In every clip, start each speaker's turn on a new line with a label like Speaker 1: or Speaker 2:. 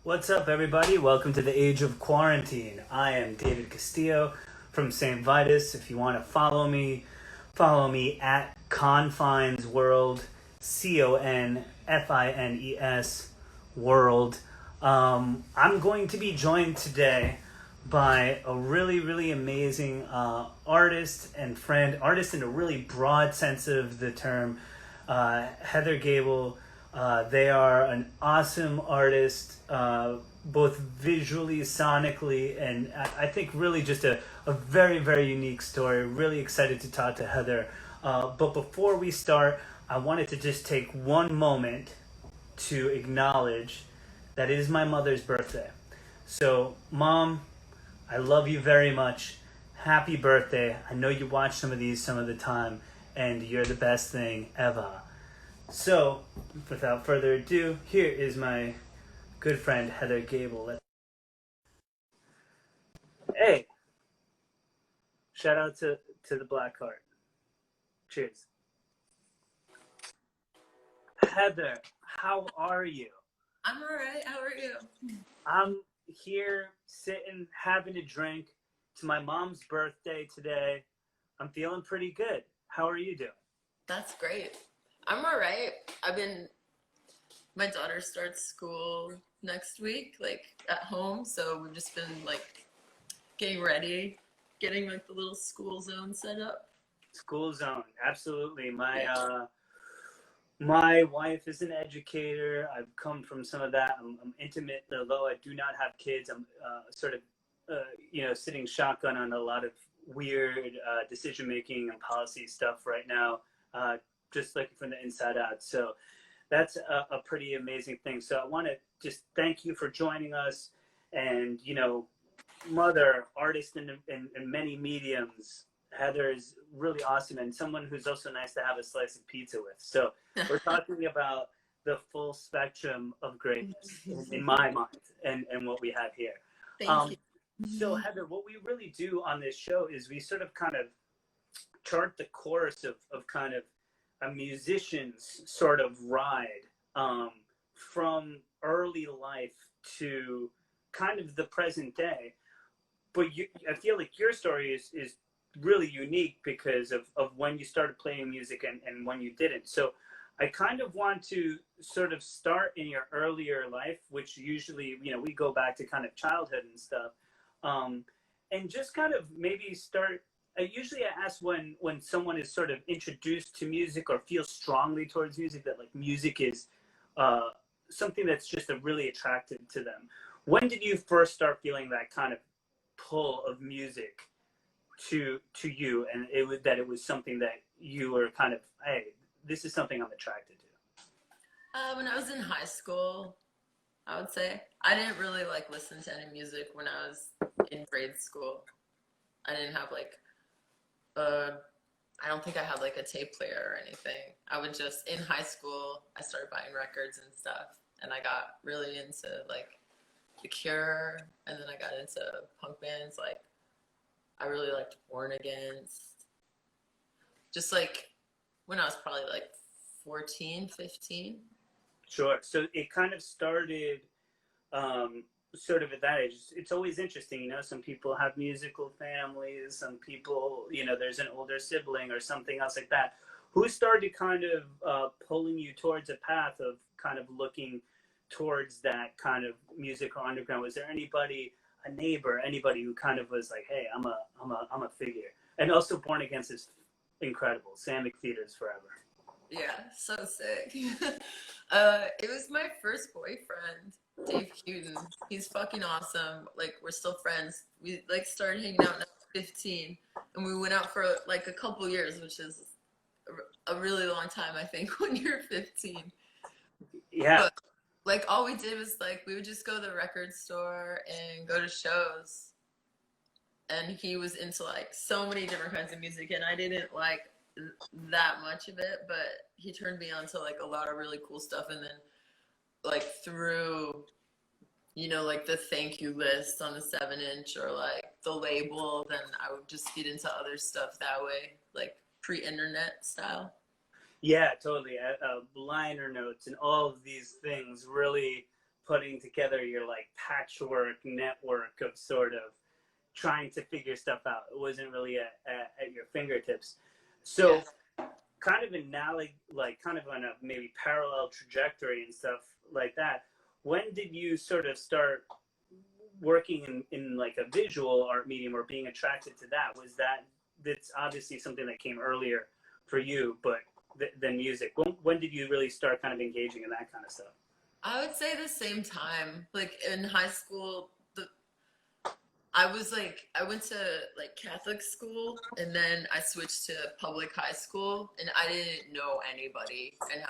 Speaker 1: What's up, everybody? Welcome to the Age of Quarantine. I am David Castillo from Saint Vitus. If you want to follow me at Confines World, CONFINES World. I'm going to be joined today by a really amazing artist and friend, artist in a really broad sense of the term, Heather Gabel. They are an awesome artist, both visually, sonically, and I think really just a very unique story. Really excited to talk to Heather. But before we start, I wanted to just take one moment to acknowledge that it is my mother's birthday. So, Mom, I love you very much. Happy birthday. I know you watch some of these some of the time, and you're the best thing ever. So, without further ado, here is my good friend Heather Gabel. Hey, shout out to the Black Heart. Cheers. Heather, how are you?
Speaker 2: I'm all right. How are you?
Speaker 1: I'm here sitting, having a drink. It's my mom's birthday today. I'm feeling pretty good. How are you doing?
Speaker 2: That's great. I'm all right. My daughter starts school next week, like at home. So we've just been like getting ready, getting like the little school zone set up.
Speaker 1: School zone, absolutely. My wife is an educator. I've come from some of that. I'm intimate, although I do not have kids. I'm sort of, sitting shotgun on a lot of weird decision making and policy stuff right now. Just looking from the inside out. So that's a pretty amazing thing. So I want to just thank you for joining us. And, mother, artist in many mediums. Heather is really awesome and someone who's also nice to have a slice of pizza with. So we're talking about the full spectrum of greatness in my mind and what we have here.
Speaker 2: Thank you.
Speaker 1: So Heather, what we really do on this show is we sort of kind of chart the course of kind of a musician's sort of ride from early life to kind of the present day. But I feel like your story is really unique because of when you started playing music and when you didn't. So I kind of want to sort of start in your earlier life, which usually, we go back to kind of childhood and stuff. And just kind of maybe start. Usually I ask when someone is sort of introduced to music or feels strongly towards music that like music is something that's just really attractive to them. When did you first start feeling that kind of pull of music to you, and it was something that you were kind of, hey, this is something I'm attracted to?
Speaker 2: When I was in high school, I would say I didn't really like listen to any music when I was in grade school. I didn't have like I don't think I had like a tape player or anything. I would just, in high school, I started buying records and stuff, and I got really into like The Cure, and then I got into punk bands. Like I really liked Born Against. Just like when I was probably like 14, 15.
Speaker 1: Sure. So it kind of started sort of at that age. It's always interesting, some people have musical families, some people, there's an older sibling or something else like that. Who started kind of pulling you towards a path of kind of looking towards that kind of music or underground? Was there anybody, a neighbor, anybody who kind of was like, hey, I'm a figure? And also Born Against is incredible. Sam McPheeters forever.
Speaker 2: Yeah, so sick. It was my first boyfriend, Dave Hewton. He's fucking awesome. Like, we're still friends. We like started hanging out when I was 15, and we went out for like a couple years, which is a really long time, I think, when you're 15.
Speaker 1: Yeah.
Speaker 2: But like all we did was like we would just go to the record store and go to shows, and he was into like so many different kinds of music, and I didn't like that much of it, but he turned me on to like a lot of really cool stuff. And then like through like the thank you list on the 7-inch or like the label, then I would just get into other stuff that way, like pre-internet style.
Speaker 1: Yeah, totally. Liner notes and all of these things really putting together your like patchwork network of sort of trying to figure stuff out. It wasn't really at your fingertips. So kind of like kind of on a maybe parallel trajectory and stuff like that. When did you sort of start working in like a visual art medium or being attracted to that? That's obviously something that came earlier for you, but than music. When did you really start kind of engaging in that kind of stuff?
Speaker 2: I would say the same time. Like in high school, I went to like Catholic school, and then I switched to public high school, and I didn't know anybody and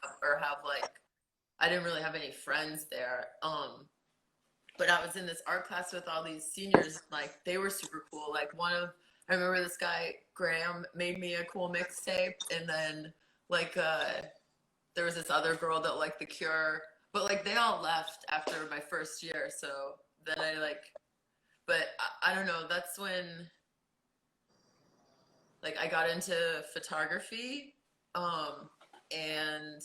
Speaker 2: I didn't really have any friends there. But I was in this art class with all these seniors, like they were super cool. Like I remember this guy, Graham, made me a cool mixtape, and then like there was this other girl that liked The Cure, but like they all left after my first year, so then but I don't know, that's when like I got into photography, and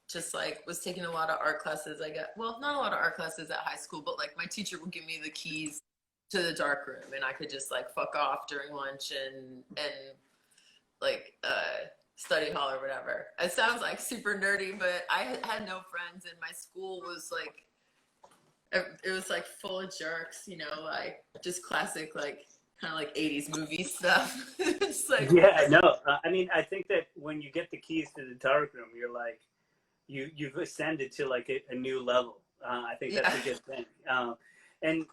Speaker 2: just like was taking a lot of art classes. Well, not a lot of art classes at high school, but like my teacher would give me the keys to the dark room, and I could just like fuck off during lunch and like study hall or whatever. It sounds like super nerdy, but I had no friends, and my school was like, it was like full of jerks, you know, like just classic like kind of like 80s movie stuff. It's like,
Speaker 1: yeah, no, I mean, I think that when you get the keys to the dark room, you're like, you've ascended to like a new level. I think that's a good thing. And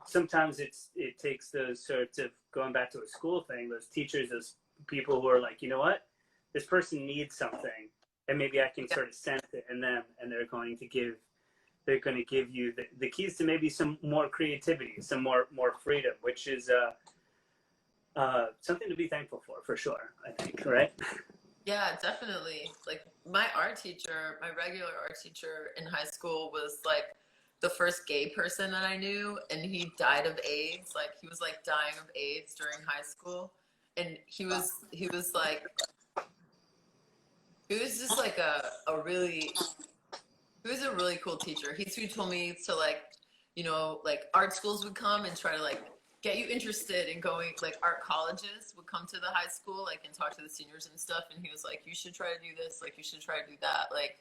Speaker 1: sometimes it takes those sorts of, going back to a school thing, those teachers, those people who are like, you know what, this person needs something, and maybe I can sort of sense it in them, and they're going to give you the keys to maybe some more creativity, some more freedom, which is something to be thankful for sure, I think, right?
Speaker 2: Yeah, definitely. Like my art teacher, my regular art teacher in high school was like the first gay person that I knew, and he died of AIDS. Like he was like dying of AIDS during high school, and he was just like a really cool teacher. He told me to like, you know, like art schools would come and try to like get you interested in going, like art colleges would come to the high school, like, and talk to the seniors and stuff. And he was like, you should try to do this. Like, you should try to do that. Like,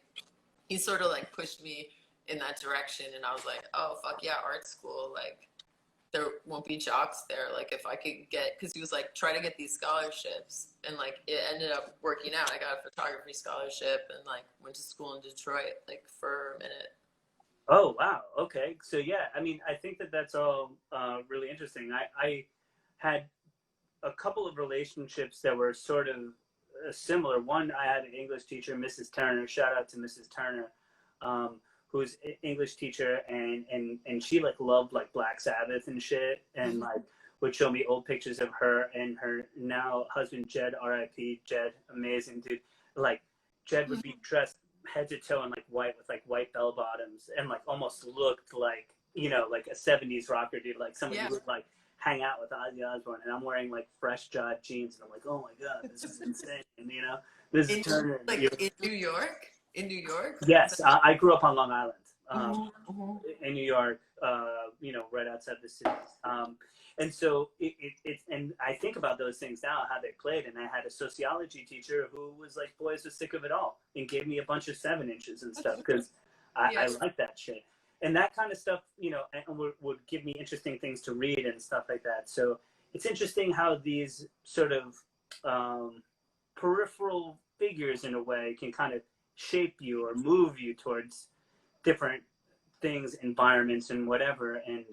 Speaker 2: he sort of like pushed me in that direction. And I was like, oh, fuck yeah, art school. Like, there won't be jocks there. Like, if I could because he was like, try to get these scholarships. And like, it ended up working out. I got a photography scholarship and like went to school in Detroit, like, for a minute.
Speaker 1: Oh, wow. Okay. So, yeah, I mean, I think that that's all really interesting. I had a couple of relationships that were sort of similar. One, I had an English teacher, Mrs. Turner. Shout out to Mrs. Turner, who's an English teacher, and she like loved like Black Sabbath and shit, and like would show me old pictures of her and her now husband Jed, R.I.P. Jed, amazing dude. Like Jed would be dressed head to toe in like white with like white bell bottoms, and like almost looked like, you know, like a 70s rocker dude, like somebody who would like hang out with Ozzy Osbourne, and I'm wearing like fresh jawed jeans, and I'm like, oh my god, this is insane. And, you know, this is Turner.
Speaker 2: Like in New York? In New York?
Speaker 1: Yes, I grew up on Long Island, in New York, you know, right outside the city. And so it's, and I think about those things now, how they played. And I had a sociology teacher who was like, boys was sick of it all, and gave me a bunch of 7-inches and stuff, because I like that shit. And that kind of stuff, you know, and would give me interesting things to read and stuff like that. So it's interesting how these sort of peripheral figures, in a way, can kind of shape you or move you towards different things, environments, and whatever. And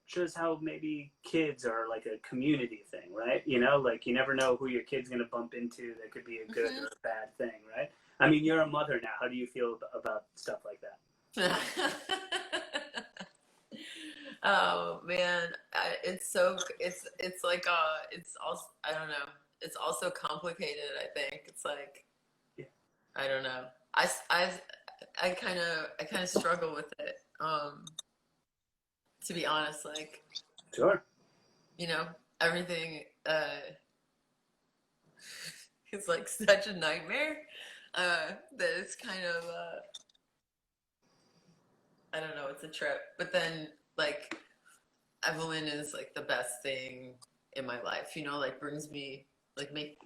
Speaker 1: shows how maybe kids are like a community thing, right? You know, like you never know who your kid's going to bump into that could be a good or a bad thing, right? I mean, you're a mother now. How do you feel about stuff like that?
Speaker 2: Oh man, it's like it's also, I don't know, it's also complicated. I think it's like, I don't know, I kind of struggle with it, to be honest. Like,
Speaker 1: sure,
Speaker 2: you know, everything is like such a nightmare, that it's kind of I don't know, it's a trip. But then like Evelyn is like the best thing in my life, you know, like brings me like make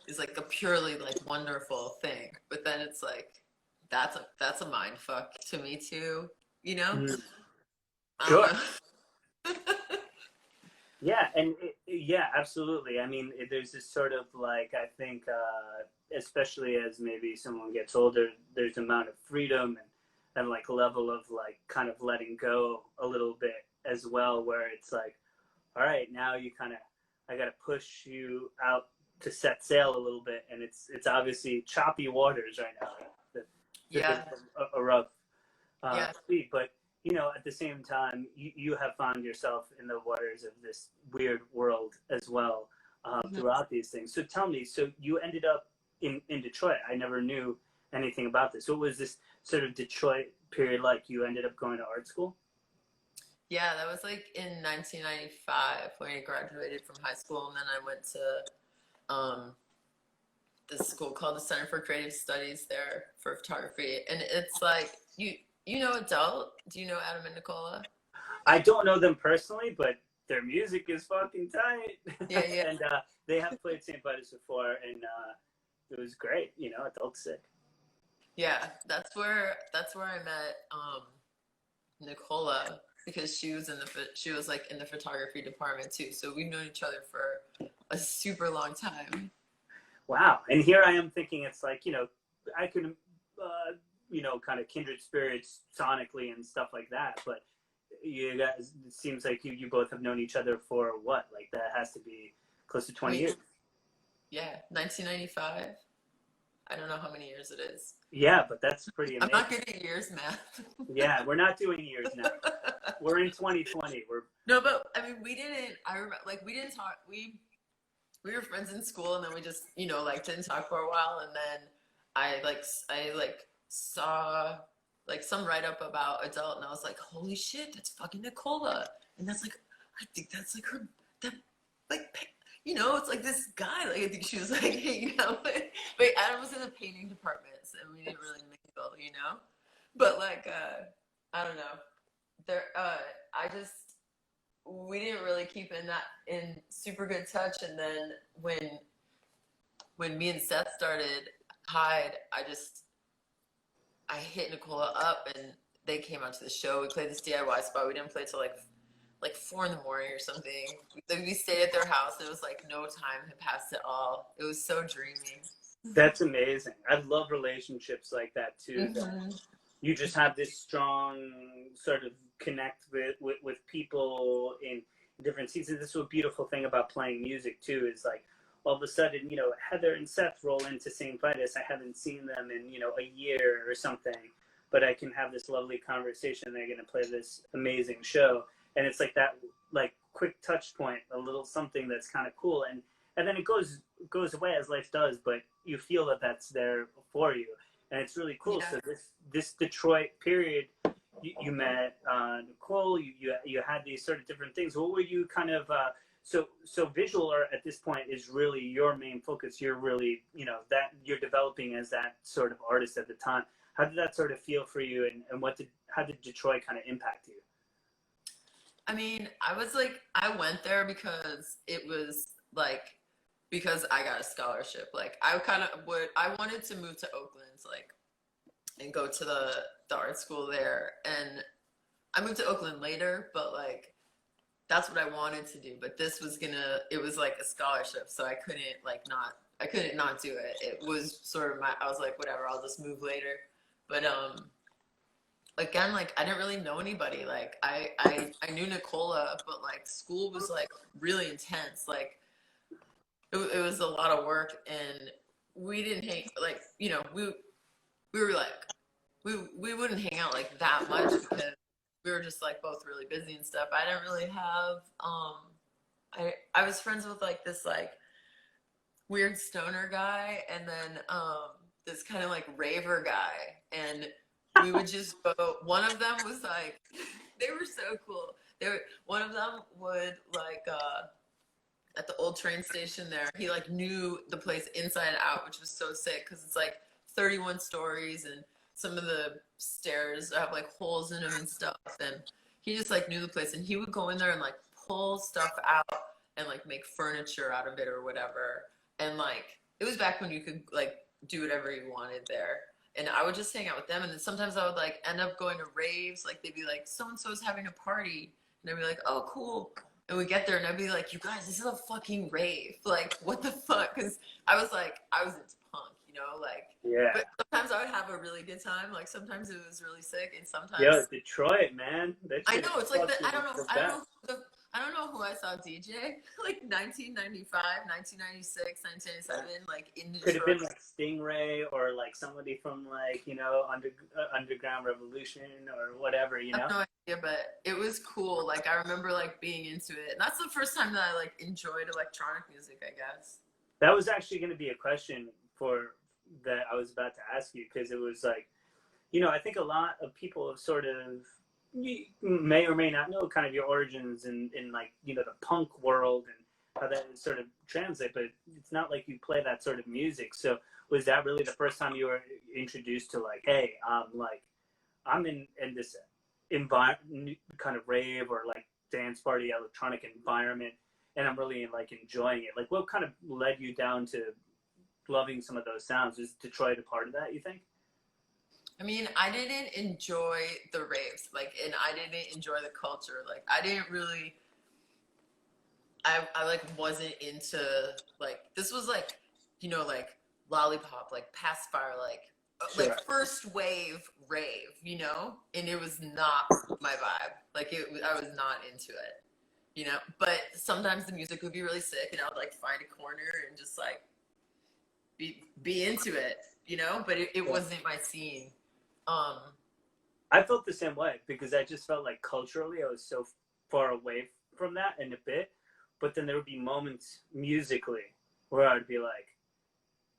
Speaker 2: is like a purely like wonderful thing. But then it's like that's a mind fuck to me too, you know?
Speaker 1: Mm.
Speaker 2: I
Speaker 1: Sure.
Speaker 2: don't know.
Speaker 1: Yeah, and yeah, absolutely. I mean, there's this sort of like, I think, especially as maybe someone gets older, there's an amount of freedom and like level of like kind of letting go a little bit as well, where it's like, all right, now you kind of, I got to push you out to set sail a little bit, and it's obviously choppy waters right now. It's a bit
Speaker 2: Yeah.
Speaker 1: of a rough
Speaker 2: Yeah.
Speaker 1: speed, but you know, at the same time, you have found yourself in the waters of this weird world as well
Speaker 2: Mhm.
Speaker 1: throughout these things. So tell me, so you ended up in Detroit. I never knew anything about this. So what was this sort of Detroit period like? You ended up going to art school?
Speaker 2: Yeah, that was like in 1995 when I graduated from high school, and then I went to this school called the Center for Creative Studies there for photography, and it's like you know Adele. Do you know Adam and Nicola?
Speaker 1: I don't know them personally, but their music is fucking tight.
Speaker 2: Yeah, yeah,
Speaker 1: And they have played Saint Vitus before, and it was great. You know, adult sick.
Speaker 2: yeah. That's where I met Nicola because she was like in the photography department too. So we've known each other for a super long time.
Speaker 1: Wow. And here I am thinking it's like, you know, I could, you know, kind of kindred spirits sonically and stuff like that. But you guys, it seems like you both have known each other for what? Like that has to be close to 20 years.
Speaker 2: Yeah, 1995. I don't know how many years it is.
Speaker 1: Yeah, but that's pretty
Speaker 2: I'm
Speaker 1: amazing.
Speaker 2: not good at years math.
Speaker 1: Yeah, we're not doing years now. We're in 2020. We're
Speaker 2: No, but I mean, we didn't. I remember, like, we didn't talk. We were friends in school, and then we just, you know, like didn't talk for a while, and then I saw like some write up about Adele, and I was like, holy shit, that's fucking Nicola, and that's like, I think that's like her, that like, you know, it's like this guy, like I think she was like, you know, but Adam was in the painting department, so we didn't really mingle, you know, but like, I don't know, there, I just we didn't really keep in super good touch, and then when me and Seth started Hide, I hit Nicola up, and they came out to the show. We played this DIY spot. We didn't play till like 4 in the morning or something. We stayed at their house. It was like no time had passed at all. It was so dreamy.
Speaker 1: That's amazing. I love relationships like that too.
Speaker 2: Mm-hmm.
Speaker 1: You just have this strong sort of connect with people in different seasons. This is a beautiful thing about playing music too, is like all of a sudden, you know, Heather and Seth roll into Saint Vitus. I haven't seen them in, you know, a year or something, but I can have this lovely conversation. They're going to play this amazing show. And it's like that, like quick touch point, a little something that's kind of cool. And then it goes away as life does, but you feel that that's there for you. And it's really cool.
Speaker 2: Yeah.
Speaker 1: So this Detroit period, you met Nicole. You had these sort of different things. What were you kind of so visual art at this point is really your main focus. You're really, you know, that you're developing as that sort of artist at the time. How did that sort of feel for you, and how did Detroit kind of impact you?
Speaker 2: I mean, I went there because it was like, because I got a scholarship. Like, I wanted to move to Oakland, like, and go to the art school there. And I moved to Oakland later, but like, that's what I wanted to do. But it was like a scholarship. So I couldn't not do it. It was sort of I was like, whatever, I'll just move later. But, again, like I didn't really know anybody. Like I knew Nicola, but like school was like really intense. Like it was a lot of work, and we didn't hang like, you know, we were like we wouldn't hang out like that much because we were just like both really busy and stuff. I didn't really have I was friends with like this like weird stoner guy, and then this kind of like raver guy, and we would just go. One of them was like, they were so cool. One of them would like at the old train station there. He like knew the place inside and out, which was so sick because it's like 31 stories, and some of the stairs have like holes in them and stuff, and he just like knew the place, and he would go in there and like pull stuff out and like make furniture out of it or whatever. And like it was back when you could like do whatever you wanted there. And I would just hang out with them, and then sometimes I would like end up going to raves. Like they'd be like, so and so is having a party, and I'd be like, oh cool. And we get there, and I'd be like, you guys, this is a fucking rave. Like, what the fuck? Because I was into punk, you know, like.
Speaker 1: Yeah.
Speaker 2: But sometimes I would have a really good time. Like sometimes it was really sick, and sometimes.
Speaker 1: Yo, Detroit, man.
Speaker 2: I know it's like I don't know who I saw DJ like 1995, 1996, 1997, like in Detroit.
Speaker 1: Could have been like Stingray or like somebody from like, you know, Underground Revolution or whatever, you know?
Speaker 2: I have no idea, but it was cool. Like I remember like being into it. And that's the first time that I like enjoyed electronic music, I guess.
Speaker 1: That was actually going to be a question that I was about to ask you, because it was like, you know, I think a lot of people have sort of, you may or may not know kind of your origins in like, you know, the punk world and how that sort of translate, but it's not like you play that sort of music. So was that really the first time you were introduced to like, hey, like I'm in this kind of rave or like dance party electronic environment, and I'm really like enjoying it? Like what kind of led you down to loving some of those sounds? Is Detroit a part of that, you think?
Speaker 2: I mean, I didn't enjoy the raves, like, and I didn't enjoy the culture. Like, I didn't really, I like wasn't into, like, this was like, you know, like Lollipop, like Pacifier,
Speaker 1: Sure.
Speaker 2: like first wave rave, you know? And it was not my vibe. Like, I was not into it, you know? But sometimes the music would be really sick, and I would like find a corner and just like be into it, you know? But it wasn't my scene.
Speaker 1: I felt the same way, because I just felt like culturally I was so far away from that in a bit, but then there would be moments musically where I'd be like,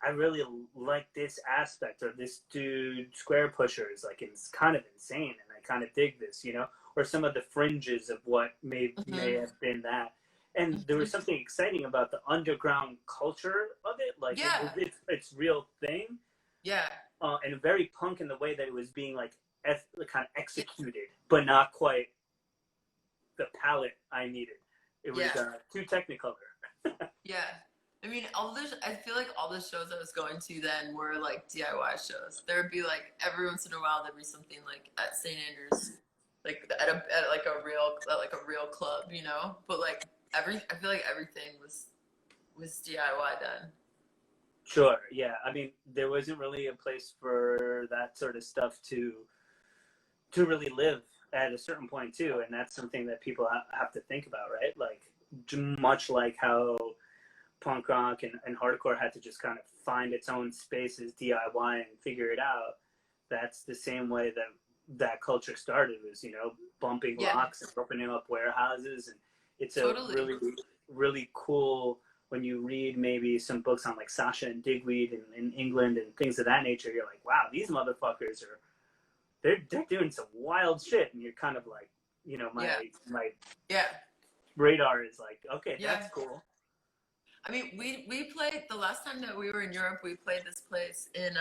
Speaker 1: I really like this aspect, or this dude Square Pusher is like, it's kind of insane and I kind of dig this, you know, or some of the fringes of what may have been that. And there was something exciting about the underground culture of it, like it's real thing.
Speaker 2: Yeah.
Speaker 1: And very punk in the way that it was being like kind of executed, but not quite the palette I needed. It was too technicolor.
Speaker 2: Yeah. I mean, I feel like all the shows I was going to then were like DIY shows. There would be like every once in a while there'd be something like at St. Andrews, like at a real club, you know. But like I feel like everything was DIY then.
Speaker 1: Sure, yeah. I mean, there wasn't really a place for that sort of stuff to really live at a certain point too, and that's something that people have to think about, right? Like, much like how punk rock and hardcore had to just kind of find its own spaces, DIY, and figure it out. That's the same way that culture started, was, you know, bumping locks and opening up warehouses, and it's a really, really cool. When you read maybe some books on like Sasha and Digweed in England and things of that nature, you're like, wow, these motherfuckers they're doing some wild shit, and you're kind of like, you know, my radar is like, okay, that's cool.
Speaker 2: I mean, we played the last time that we were in Europe. We played this place in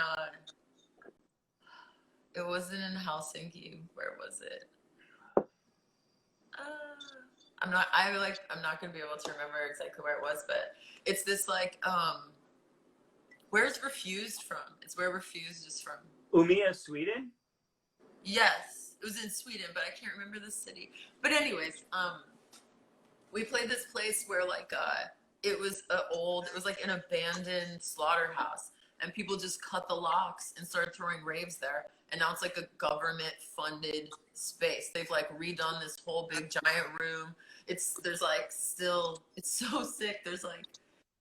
Speaker 2: it wasn't in Helsinki. Where was it? I'm not gonna be able to remember exactly where it was, but it's this like where's Refused from? It's where Refused is from.
Speaker 1: Umeå, Sweden?
Speaker 2: Yes, it was in Sweden, but I can't remember the city. But anyways, we played this place where like it was like an abandoned slaughterhouse, and people just cut the locks and started throwing raves there. And now it's like a government funded space. They've like redone this whole big giant room. It's so sick. There's like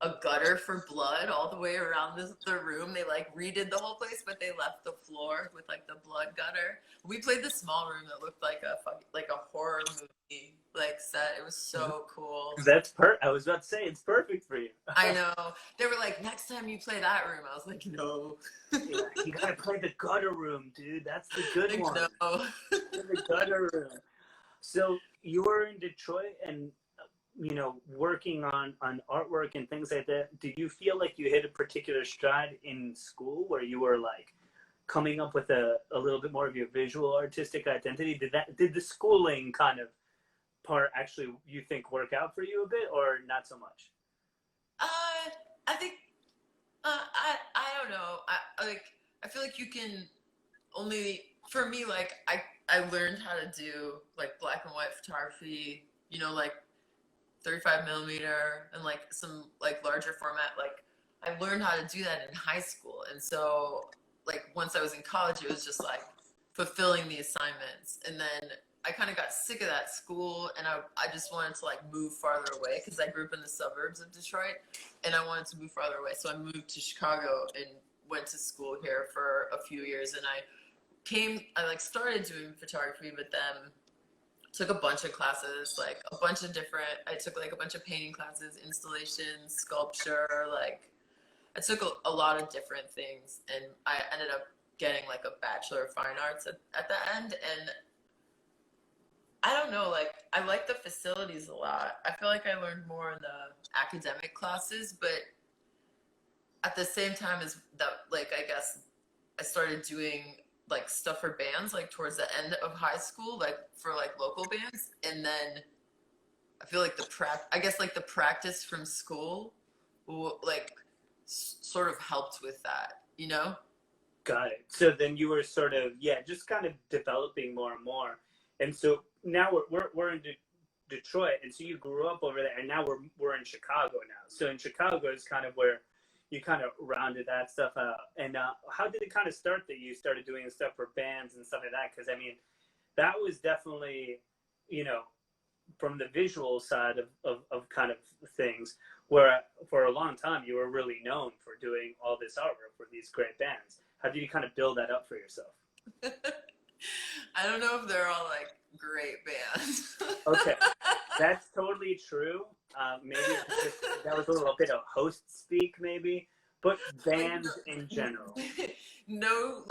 Speaker 2: a gutter for blood all the way around the room. They like redid the whole place, but they left the floor with like the blood gutter. We played this small room that looked like a horror movie like set. It was so cool.
Speaker 1: I was about to say, it's perfect for you.
Speaker 2: I know. They were like, next time you play that room. I was like, no.
Speaker 1: Yeah, you gotta play the gutter room, dude. That's the good one.
Speaker 2: No.
Speaker 1: The gutter room. So you were in Detroit and, you know, working on artwork and things like that. Did you feel like you hit a particular stride in school where you were like, coming up with a little bit more of your visual artistic identity? Did the schooling kind of part actually, you think, work out for you a bit, or not so much?
Speaker 2: I think I don't know. I feel like you can only, for me, like I learned how to do like black and white photography, you know, like 35 millimeter and like some like larger format. Like I learned how to do that in high school, and so like once I was in college, it was just like fulfilling the assignments, and then I kind of got sick of that school, and I just wanted to like move farther away because I grew up in the suburbs of Detroit, and I wanted to move farther away. So I moved to Chicago and went to school here for a few years, and I like started doing photography, but then took a bunch of classes, like a bunch of different, I took like a bunch of painting classes, installation, sculpture, like I took a lot of different things, and I ended up getting like a Bachelor of Fine Arts at the end. And I don't know, like I like the facilities a lot. I feel like I learned more in the academic classes, but at the same time as that, like I guess I started doing like stuff for bands like towards the end of high school, like for like local bands. And then I feel like the practice from school like sort of helped with that, you know?
Speaker 1: Got it. So then you were sort of, yeah, just kind of developing more and more. And so now we're in Detroit, and so you grew up over there, and now we're in Chicago now. So in Chicago is kind of where you kind of rounded that stuff out. And how did it kind of start that you started doing stuff for bands and stuff like that? Because I mean, that was definitely, you know, from the visual side of kind of things, where for a long time you were really known for doing all this artwork for these great bands. How did you kind of build that up for yourself?
Speaker 2: I don't know if they're all like great bands.
Speaker 1: Okay, that's totally true. Maybe that was a little bit of host speak, maybe, but bands in general.
Speaker 2: No,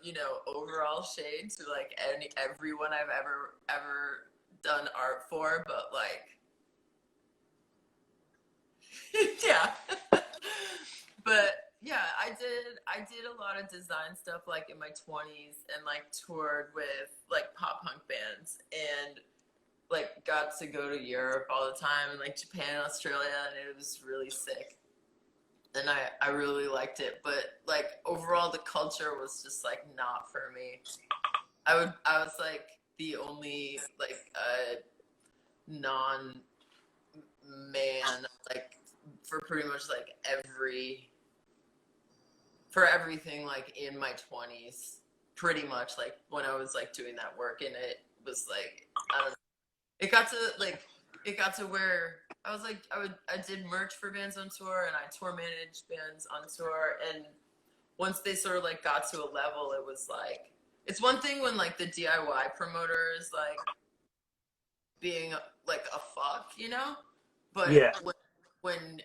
Speaker 2: you know, overall shade to like everyone I've ever done art for, but like, yeah. But yeah, I did a lot of design stuff like in my 20s, and like toured with like pop punk bands, and like got to go to Europe all the time, and like Japan and Australia, and it was really sick. And I really liked it, but like overall the culture was just like not for me. I was like the only like non man like for pretty much like for everything like in my 20s, pretty much like when I was like doing that work. And it was like, I don't know, it got to where I was like, I did merch for bands on tour, and I tour managed bands on tour. And once they sort of like got to a level, it was like, it's one thing when like the DIY promoter is like being like a fuck, you know, but
Speaker 1: Yeah.
Speaker 2: when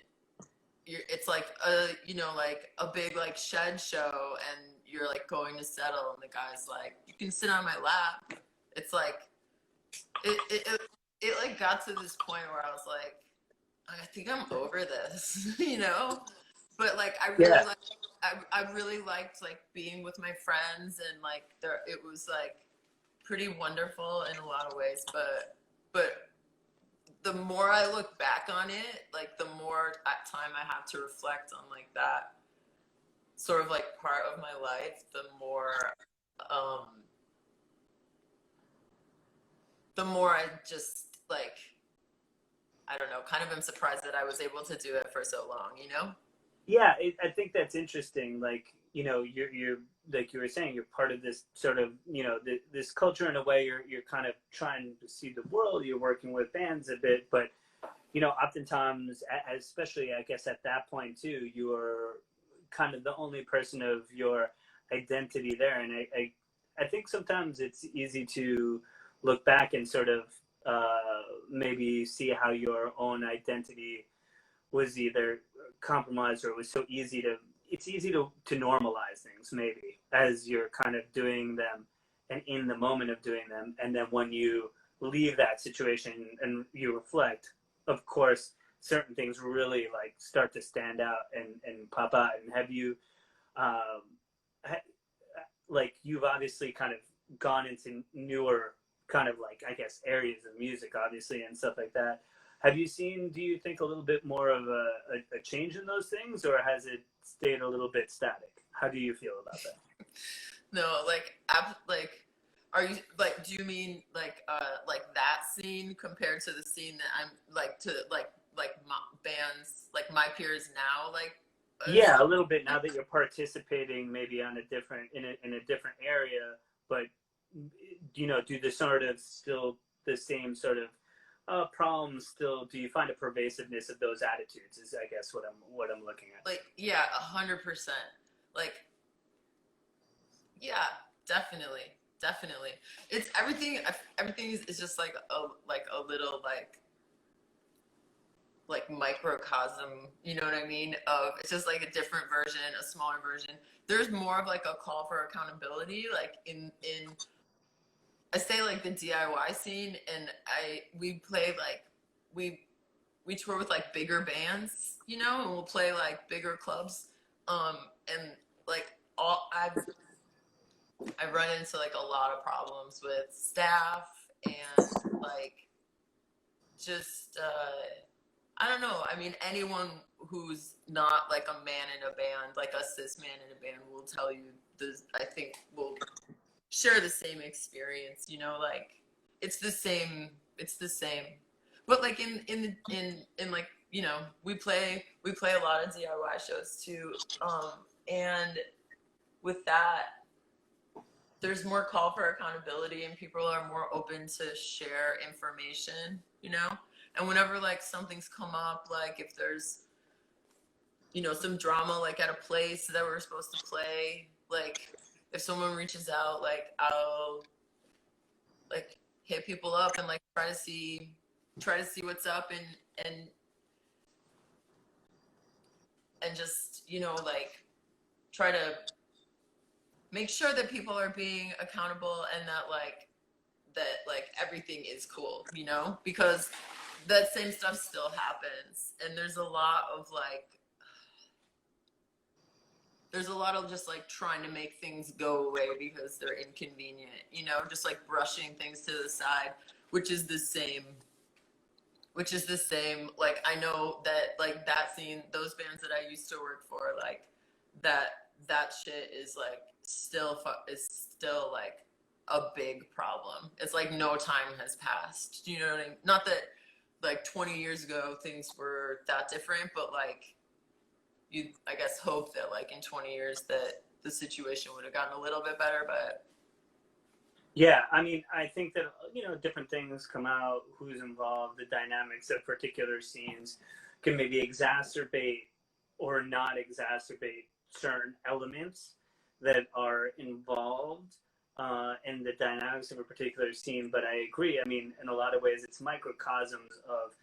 Speaker 2: it's like a, you know, like a big like shed show, and you're like going to settle, and the guy's like, you can sit on my lap. It's like it like got to this point where I was like, I think I'm over this, you know. But like I really liked like being with my friends, and like it was like pretty wonderful in a lot of ways. But the more I look back on it, like the more time I have to reflect on like that sort of like part of my life, the more I just like, I don't know, kind of am surprised that I was able to do it for so long, you know?
Speaker 1: Yeah, I think that's interesting. Like, you know, you're like you were saying, you're part of this sort of, you know, this culture in a way. You're kind of trying to see the world. You're working with bands a bit, but you know, oftentimes, especially I guess at that point too, you're kind of the only person of your identity there. And I think sometimes it's easy to look back and sort of maybe see how your own identity was either compromised, or it was so easy to, it's easy to normalize things maybe as you're kind of doing them and in the moment of doing them. And then when you leave that situation and you reflect, of course, certain things really like start to stand out and pop out. And have you, like you've obviously kind of gone into newer kind of like, I guess, areas of music, obviously, and stuff like that. Have you seen, do you think, a little bit more of a change in those things, or has it stayed a little bit static? How do you feel about that?
Speaker 2: No, like, are you like? Do you mean like that scene compared to the scene that I'm like to like my bands like my peers now like?
Speaker 1: Yeah, a little bit now that you're participating maybe on a different in a different area, but you know, do the sort of still the same sort of problems still? Do you find a pervasiveness of those attitudes? Is I guess what I'm looking at.
Speaker 2: Like, yeah, 100%. Like, yeah, definitely. It's everything. Everything is just like a little like microcosm. You know what I mean? Of it's just like a different version, a smaller version. There's more of like a call for accountability, like in I say like the DIY scene, and we play like we tour with like bigger bands, you know, and we'll play like bigger clubs, and like I run into like a lot of problems with staff and like just I don't know. I mean, anyone who's not like a man in a band, like a cis man in a band, will tell you this. I think will share the same experience. You know, like it's the same. But like in like, you know, we play a lot of DIY shows too, and with that, there's more call for accountability, and people are more open to share information, you know? And whenever like something's come up, like if there's, you know, some drama like at a place that we're supposed to play, like if someone reaches out, like I'll like hit people up and like try to see what's up, and just, you know, like try to make sure that people are being accountable, and that like everything is cool, you know, because that same stuff still happens, and there's a lot of just like trying to make things go away because they're inconvenient, you know, just like brushing things to the side, which is the same. Like, I know that like that scene, those bands that I used to work for, like that shit is like still like a big problem. It's like no time has passed. Do you know what I mean? Not that like 20 years ago things were that different, but like you, I guess, hope that like in 20 years that the situation would have gotten a little bit better. But
Speaker 1: yeah, I mean, I think that, you know, different things come out, who's involved, the dynamics of particular scenes can maybe exacerbate or not exacerbate certain elements that are involved in the dynamics of a particular scene. But I agree. I mean, in a lot of ways, it's microcosms of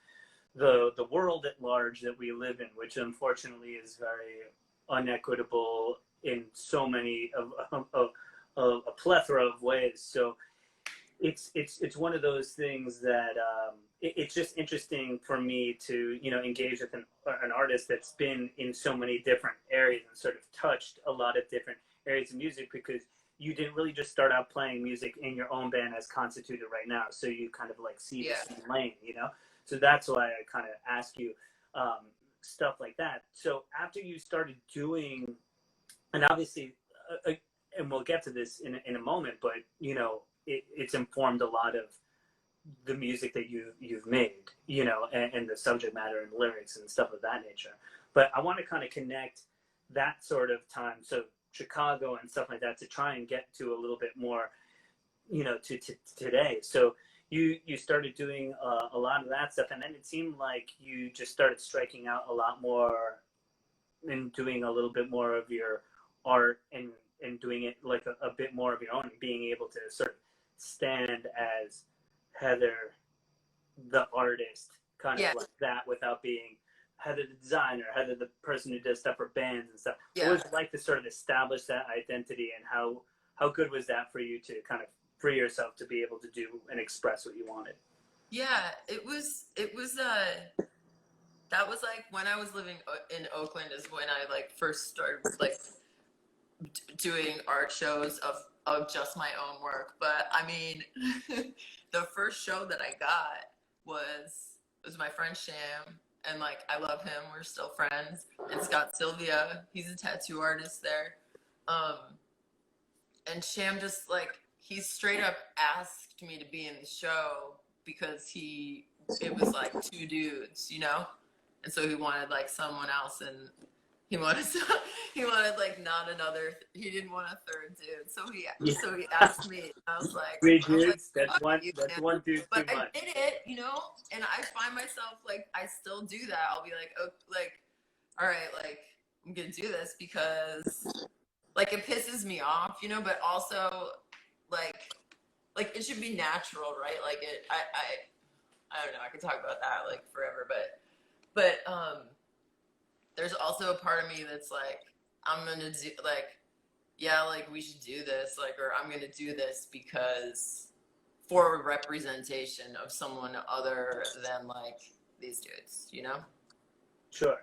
Speaker 1: the world at large that we live in, which unfortunately is very unequitable in so many of a plethora of ways. So it's one of those things that it's just interesting for me to, you know, engage with an artist that's been in so many different areas and sort of touched a lot of different areas of music, because you didn't really just start out playing music in your own band as constituted right now. So you kind of like see the same lane, you know? So that's why I kind of ask you stuff like that. So after you started doing, and obviously, and we'll get to this in a moment, but you know, it's informed a lot of the music that you've made, you know, and the subject matter and lyrics and stuff of that nature. But I want to kind of connect that sort of time, so Chicago and stuff like that, to try and get to a little bit more, you know, to today. So you started doing a lot of that stuff, and then it seemed like you just started striking out a lot more and doing a little bit more of your art and doing it like a bit more of your own, being able to sort of stand as Heather the artist, kind of like that, without being Heather the designer, Heather the person who does stuff for bands and stuff. What was it like to sort of establish that identity, and how good was that for you to kind of free yourself to be able to do and express what you wanted?
Speaker 2: Yeah, it was that was like when I was living in Oakland is when I like first started like doing art shows of just my own work. But I mean, the first show that I got was my friend Sham, and like I love him. We're still friends. And Scott Sylvia, he's a tattoo artist there. And Sham just like he straight up asked me to be in the show because it was like two dudes, you know, and so he wanted like someone else, and he wanted like not another. He didn't want a third dude, so he asked me. And I was like,
Speaker 1: three dudes.
Speaker 2: Like,
Speaker 1: that's one. That's one dude too
Speaker 2: but
Speaker 1: much.
Speaker 2: I did it, you know, and I find myself like I still do that. I'll be like, oh, like, all right, like I'm gonna do this because like it pisses me off, you know, but also like it should be natural, right? Like I don't know. I could talk about that like forever, but there's also a part of me that's like, I'm gonna do like, yeah, like we should do this, like, or I'm gonna do this because for representation of someone other than like these dudes, you know?
Speaker 1: Sure.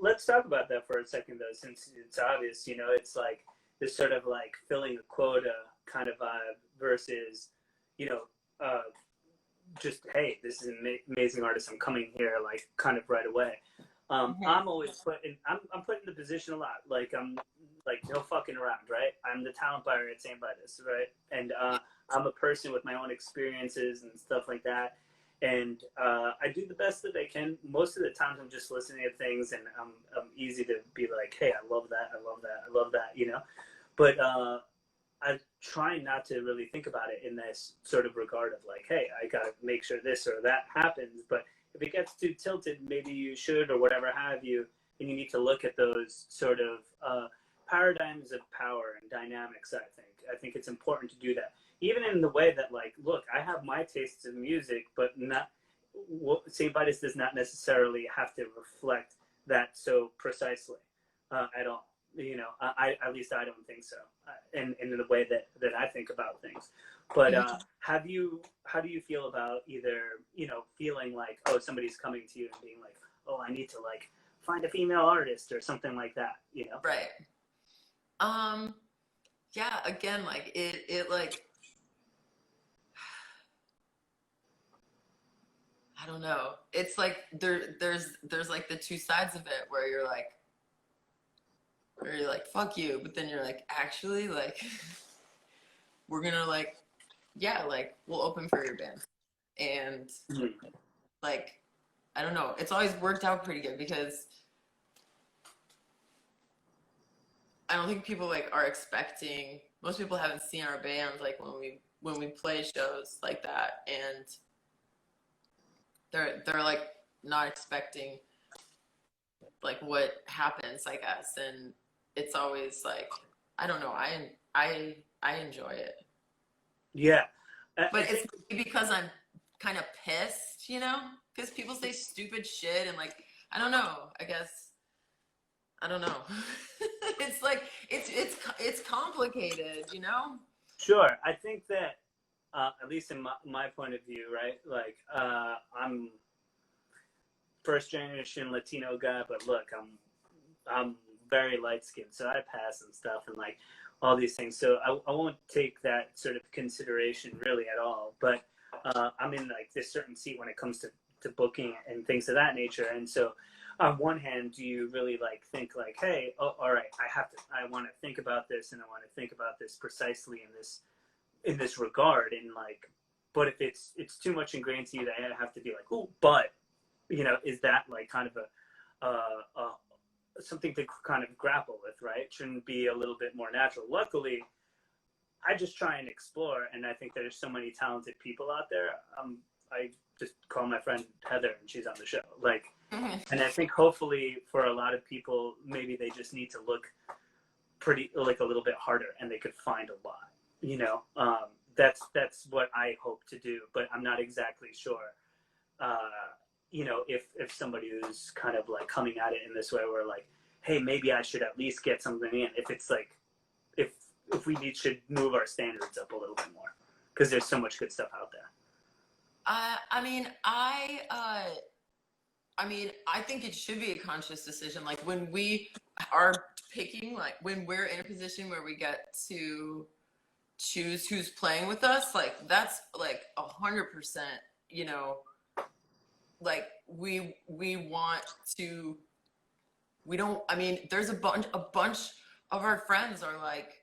Speaker 1: Let's talk about that for a second, though, since it's obvious, you know, it's like this sort of like filling a quota kind of vibe versus, you know, just, hey, this is an amazing artist. I'm coming here like kind of right away. I'm always I'm put in the position a lot. Like I'm like no fucking around, right? I'm the talent buyer at Saint Vitus, right? And I'm a person with my own experiences and stuff like that. And I do the best that I can. Most of the times I'm just listening to things, and I'm easy to be like, hey, I love that, I love that, I love that, you know? But I try not to really think about it in this sort of regard of like, hey, I got to make sure this or that happens. But if it gets too tilted, maybe you should or whatever have you, and you need to look at those sort of paradigms of power and dynamics, I think it's important to do that. Even in the way that, like, look, I have my tastes in music, but not St. Vitus does not necessarily have to reflect that so precisely at all. You know, at least I don't think so, in the way that I think about things. But how do you feel about either, you know, feeling like, oh, somebody's coming to you and being like, oh, I need to like find a female artist or something like that, you know?
Speaker 2: Right. Yeah. Again, like it like. I don't know. It's like there's like the two sides of it where you're like fuck you, but then you're like, actually, like we're gonna like, yeah, like we'll open for your band. And like I don't know, it's always worked out pretty good because I don't think people like are expecting, most people haven't seen our band like when we play shows like that, and they're like not expecting like what happens, I guess. And it's always like, I don't know, I enjoy it.
Speaker 1: Yeah.
Speaker 2: But it's because I'm kind of pissed, you know, because people say stupid shit and like, I don't know, I guess, I don't know. It's like, it's complicated, you know?
Speaker 1: Sure. I think that, at least in my point of view, right? Like, I'm first generation Latino guy, but look, I'm very light skinned, so I pass and stuff and like all these things. So I won't take that sort of consideration really at all. But I'm in like this certain seat when it comes to booking and things of that nature. And so on one hand, do you really like think like, hey, oh, all right, I want to think about this, and I want to think about this precisely in this regard, and like, but if it's too much ingrained to you that I have to be like, oh, but, you know, is that like kind of a something to kind of grapple with, right? Shouldn't be a little bit more natural. Luckily, I just try and explore, and I think there's so many talented people out there. I just call my friend Heather, and she's on the show. Like, and I think hopefully for a lot of people, maybe they just need to look pretty like a little bit harder, and they could find a lot. You know, that's what I hope to do, but I'm not exactly sure. You know, if somebody who's kind of like coming at it in this way, where like, hey, maybe I should at least get something in. If it's like, if we should move our standards up a little bit more, because there's so much good stuff out there.
Speaker 2: I mean, I mean, I think it should be a conscious decision. Like when we are picking, like when we're in a position where we get to choose who's playing with us, like that's like 100%, you know, like we want to, we don't, I mean, there's a bunch of our friends are like,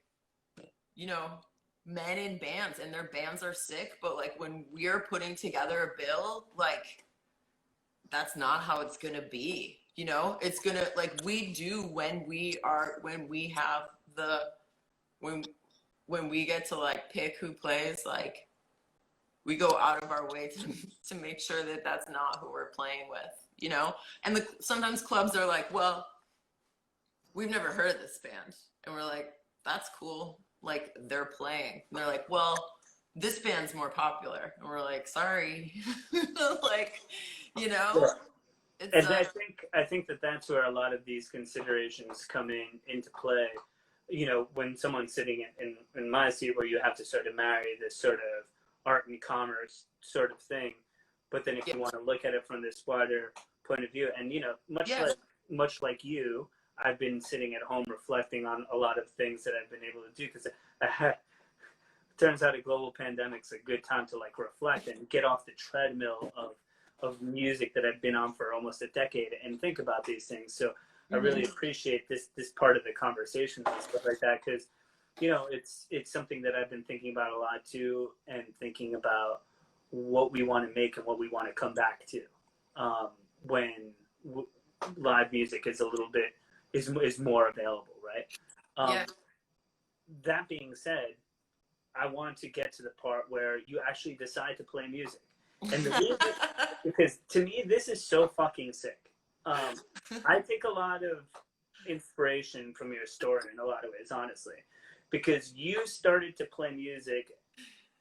Speaker 2: you know, men in bands and their bands are sick, but like when we're putting together a bill, like that's not how it's gonna be. You know, it's gonna, like we do when we have the, when we get to like pick who plays, like we go out of our way to make sure that that's not who we're playing with, you know. And sometimes clubs are like, well, we've never heard of this band, and we're like, that's cool, like they're playing, and they're like, well, this band's more popular, and we're like, sorry. Like, you know.
Speaker 1: Yeah.
Speaker 2: It's,
Speaker 1: and I think that that's where a lot of these considerations come into play. You know, when someone's sitting in my seat, where you have to sort of marry this sort of art and commerce sort of thing, but then if you want to look at it from this wider point of view, and you know, much like you, I've been sitting at home reflecting on a lot of things that I've been able to do, because turns out a global pandemic's a good time to like reflect and get off the treadmill of music that I've been on for almost a decade and think about these things. So I really appreciate this part of the conversation and stuff like that, because you know, it's something that I've been thinking about a lot too, and thinking about what we want to make and what we want to come back to when live music is a little bit is more available, right? That being said, I want to get to the part where you actually decide to play music, and the reason, because to me this is so fucking sick. I take a lot of inspiration from your story in a lot of ways, honestly, because you started to play music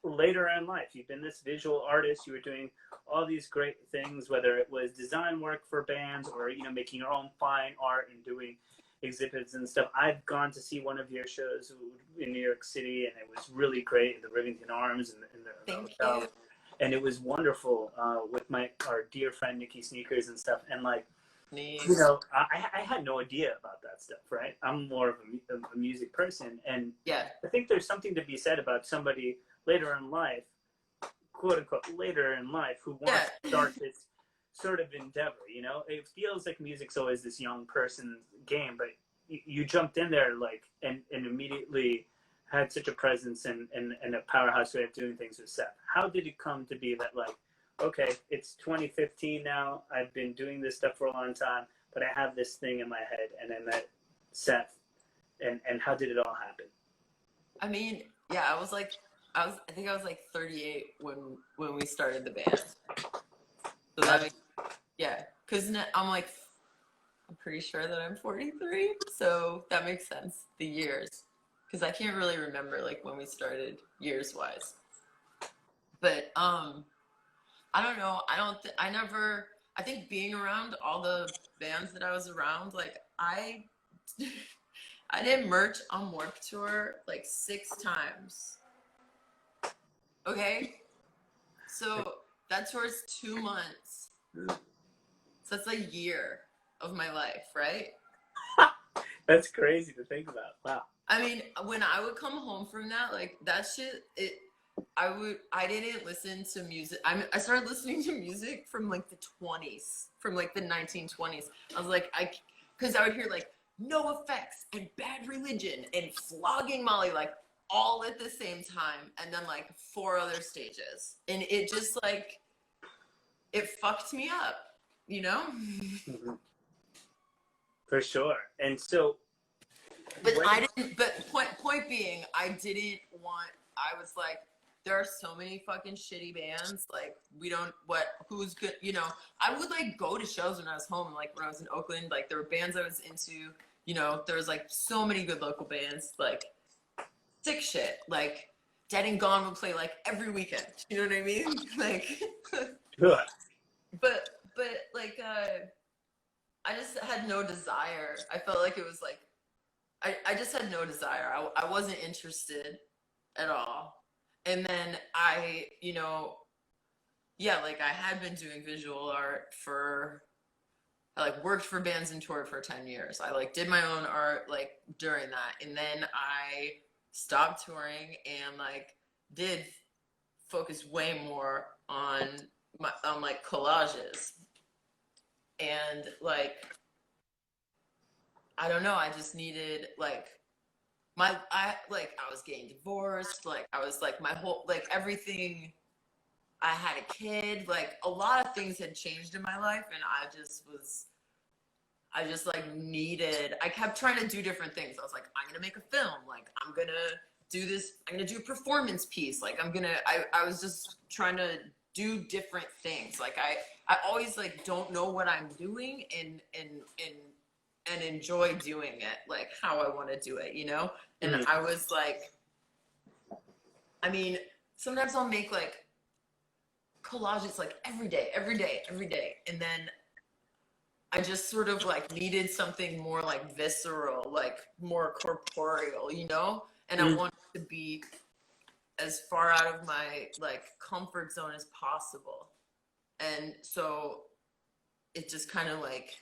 Speaker 1: later in life. You've been this visual artist. You were doing all these great things, whether it was design work for bands or, you know, making your own fine art and doing exhibits and stuff. I've gone to see one of your shows in New York City, and it was really great, the Rivington Arms and the
Speaker 2: Thank
Speaker 1: hotel.
Speaker 2: you.
Speaker 1: And it was wonderful with our dear friend Nikki Sneakers and stuff. And like,
Speaker 2: Neat.
Speaker 1: you know, I had no idea about that stuff, right? I'm more of a music person, and I think there's something to be said about somebody later in life, quote unquote, later in life, who wants to start this sort of endeavor. You know, it feels like music's always this young person's game, but you jumped in there like and immediately had such a presence and a powerhouse way of doing things with Seth. How did it come to be that, like, okay, it's 2015 now, I've been doing this stuff for a long time, but I have this thing in my head, and I met Seth, and how did it all happen?
Speaker 2: I mean, I think I was like 38 when we started the band. So that makes, because I'm pretty sure that I'm 43, so that makes sense, the years, because I can't really remember like when we started years wise. But I don't know. I think being around all the bands that I was around, like I did merch on Warped Tour like 6 times. Okay? So that tour's 2 months. So that's a year of my life, right?
Speaker 1: That's crazy to think about. Wow.
Speaker 2: I mean, when I would come home from that, like that shit, I didn't listen to music. I started listening to music from like the 20s, from like the 1920s. I was like, because I would hear like No Effects and Bad Religion and Flogging Molly, like all at the same time, and then like 4 other stages, and it just like it fucked me up, you know.
Speaker 1: For sure. And so,
Speaker 2: but point being, I didn't want. I was like, there are so many fucking shitty bands. Like, who's good? You know, I would like go to shows when I was home. Like when I was in Oakland, like there were bands I was into. You know, there was like so many good local bands. Like sick shit. Like Dead and Gone would play like every weekend. You know what I mean? Like, but like I just had no desire. I felt like it was like I just had no desire. I wasn't interested at all. And then I, you know, like I had been doing visual art for I like worked for bands and toured for 10 years. I like did my own art like during that. And then I stopped touring and like did focus way more on like collages. And like, I don't know, I just needed like I was getting divorced, like I was like my whole, like everything, I had a kid, like a lot of things had changed in my life, and I just like needed, I kept trying to do different things. I was like, I'm gonna make a film, like I'm gonna do this, I'm gonna do a performance piece, like I was just trying to do different things. Like I always like don't know what I'm doing and enjoy doing it like how I want to do it, you know? And I was like, I mean, sometimes I'll make like collages like every day. And then I just sort of like needed something more like visceral, like more corporeal, you know? And I wanted to be as far out of my like comfort zone as possible. And so it just kind of like,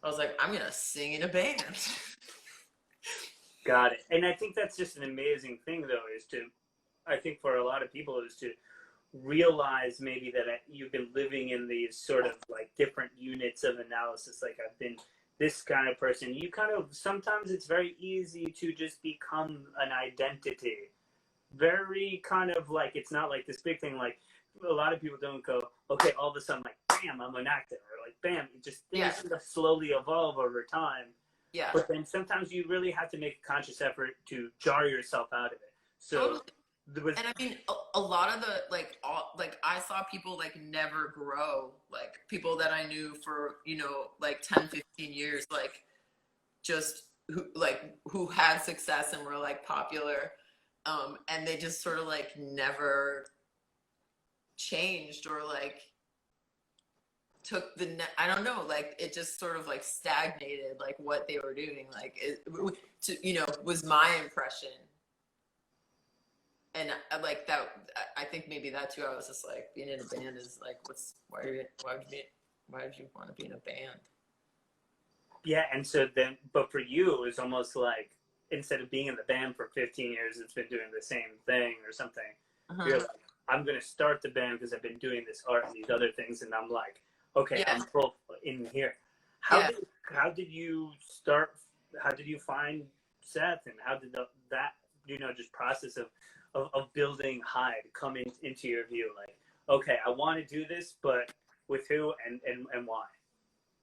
Speaker 2: I was like, I'm gonna sing in a band.
Speaker 1: Got it. And I think that's just an amazing thing, though, is to, I think for a lot of people, is to realize maybe that you've been living in these sort of like different units of analysis. Like I've been this kind of person. You kind of, sometimes it's very easy to just become an identity. Very kind of like, it's not like this big thing, like a lot of people don't go, okay, all of a sudden, like, bam, I'm an actor, or like, bam, it just things sort of slowly evolve over time.
Speaker 2: Yeah.
Speaker 1: But then sometimes you really have to make a conscious effort to jar yourself out of it. So,
Speaker 2: totally. And I mean, a lot of the I saw people like never grow, like people that I knew for, you know, like 10, 15 years, like just who had success and were like popular. And they just sort of like never changed or like took I don't know, like it just sort of like stagnated, like what they were doing, like it you know, was my impression. And like that, I think maybe that too, I was just like, being in a band is like, why would you want to be in a band?
Speaker 1: Yeah. And so then, but for you, it was almost like, instead of being in the band for 15 years, it's been doing the same thing or something. You're like, I'm going to start the band because I've been doing this art and these other things. And I'm like, okay, I'm full in here. How did you start? How did you find Seth, and how did that, you know, just process of building Hide come into your view? Like, okay, I want to do this, but with who and why?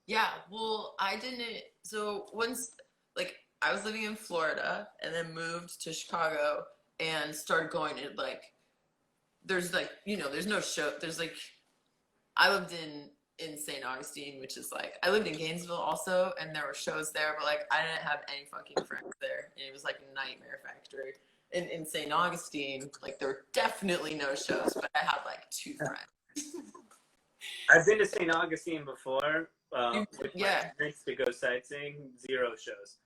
Speaker 2: Yeah, well, I didn't, so once, like, I was living in Florida and then moved to Chicago and started going to, like, there's, like, you know, there's no show, there's, like, I lived in St. Augustine, which is, like, I lived in Gainesville also, and there were shows there, but, like, I didn't have any fucking friends there, and it was, like, a nightmare factory. In St. Augustine, like, there were definitely no shows, but I had, like, 2 friends.
Speaker 1: I've been to St. Augustine before with my parents to go sightseeing. 0 shows.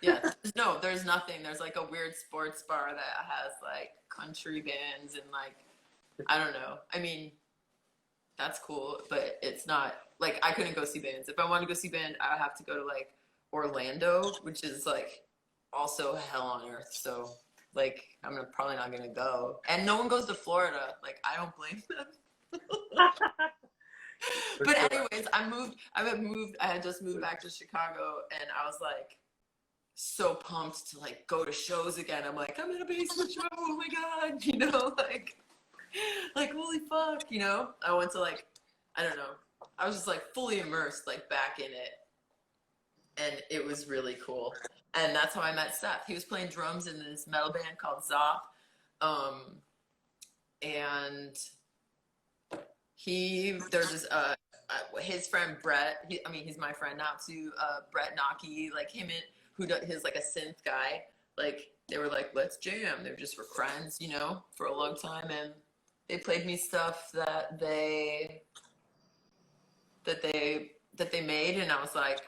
Speaker 2: Yeah, there's nothing. There's like a weird sports bar that has like country bands and like, I don't know. I mean, that's cool, but it's not like, I couldn't go see bands. If I wanted to go see band, I would have to go to like Orlando, which is like also hell on earth. So like, I'm probably not gonna go. And no one goes to Florida. Like, I don't blame them. But anyways, I had just moved back to Chicago, and I was like so pumped to like go to shows again. I'm like, I'm in a basement show, oh my god, you know, like holy fuck, you know. I went to like, I don't know, I was just like fully immersed like back in it, and it was really cool. And that's how I met Seth. He was playing drums in this metal band called Zop, and there's this his friend Brett, he's my friend now too, Brett Nocky, like him and who does his like a synth guy, like they were like, let's jam. They just were friends, you know, for a long time, and they played me stuff that they made, and I was like,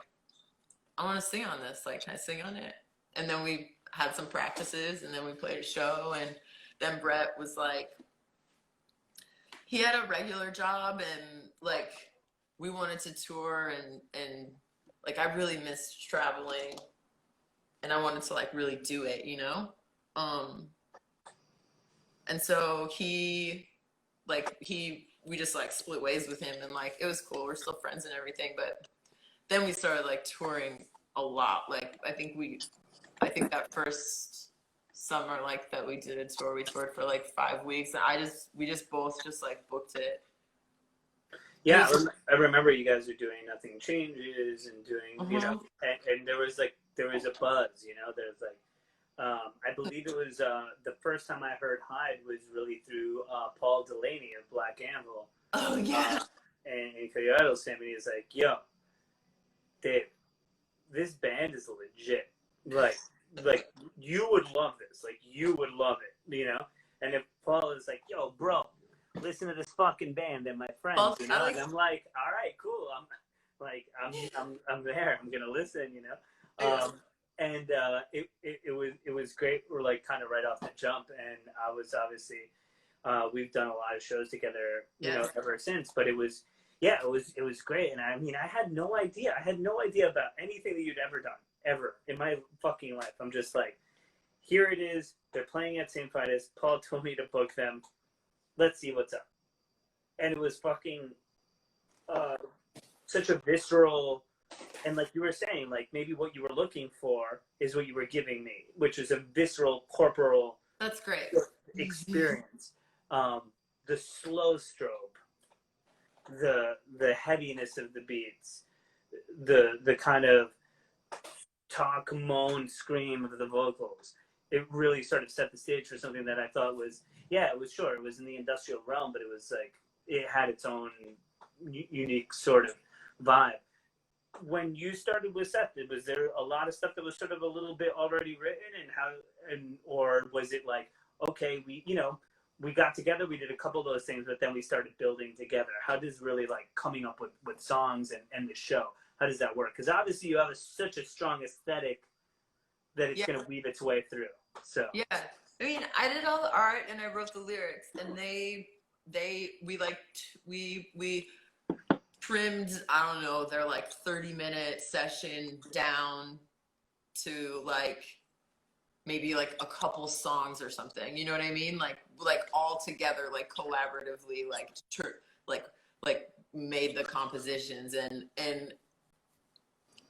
Speaker 2: I want to sing on this, like, can I sing on it? And then we had some practices, and then we played a show, and then Brett was like, he had a regular job, and like we wanted to tour, and like I really missed traveling, and I wanted to like really do it, you know. And so we just like split ways with him, and like it was cool. We're still friends and everything, but then we started like touring a lot. Like I think that first summer like that we did a tour, we toured for like 5 weeks, and we just both just like booked it.
Speaker 1: Yeah, I remember you guys were doing Nothing Changes and doing, you know, and there was a buzz, you know. There's like, I believe it was the first time I heard Hide was really through Paul Delaney of Black Anvil.
Speaker 2: Oh yeah.
Speaker 1: And Coyote sent me, he's like, yo, Dave, this band is legit. Like you would love this. Like you would love it, you know. And if Paul is like, yo, bro, listen to this fucking band, they're my friends, you know. And I'm like, all right, cool. I'm there. I'm gonna listen, you know. And it was great. We're like kind of right off the jump, and I was obviously we've done a lot of shows together, you know, ever since. But it was great. And I mean, I had no idea about anything that you'd ever done ever in my fucking life. I'm just like, here it is. They're playing at Saint Vitus. Paul told me to book them. Let's see what's up. And it was fucking such a visceral, and like you were saying, like maybe what you were looking for is what you were giving me, which is a visceral, corporal.
Speaker 2: That's great.
Speaker 1: Experience. The slow strobe, the heaviness of the beats, the kind of talk, moan, scream of the vocals. It really sort of set the stage for something that I thought was, it was in the industrial realm, but it was like, it had its own unique sort of vibe. When you started with Seth, was there a lot of stuff that was sort of a little bit already written, or was it like, okay, we got together, we did a couple of those things, but then we started building together? How does really like coming up with songs and the show, how does that work? Because obviously you have such a strong aesthetic that it's going to weave its way through. So
Speaker 2: yeah, I mean, I did all the art and I wrote the lyrics, and we trimmed, I don't know, their like 30-minute session down to like maybe like a couple songs or something, you know what I mean? Like all together, like collaboratively, like made the compositions, and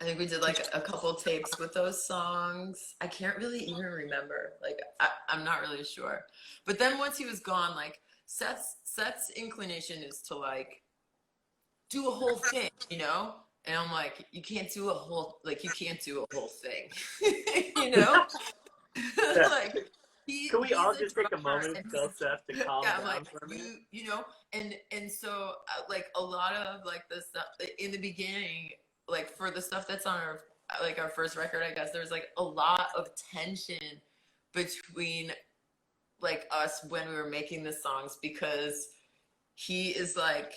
Speaker 2: I think we did like a couple tapes with those songs. I can't really even remember. Like I'm not really sure. But then once he was gone, like Seth's inclination is to like do a whole thing, you know? And I'm like, you can't do a whole thing. You know? Like
Speaker 1: can we all just take a moment and tell Seth to calm down
Speaker 2: like,
Speaker 1: for a minute?
Speaker 2: You know, and so like a lot of like the stuff in the beginning, like for the stuff that's on our first record, I guess there's like a lot of tension between like us when we were making the songs, because he is like,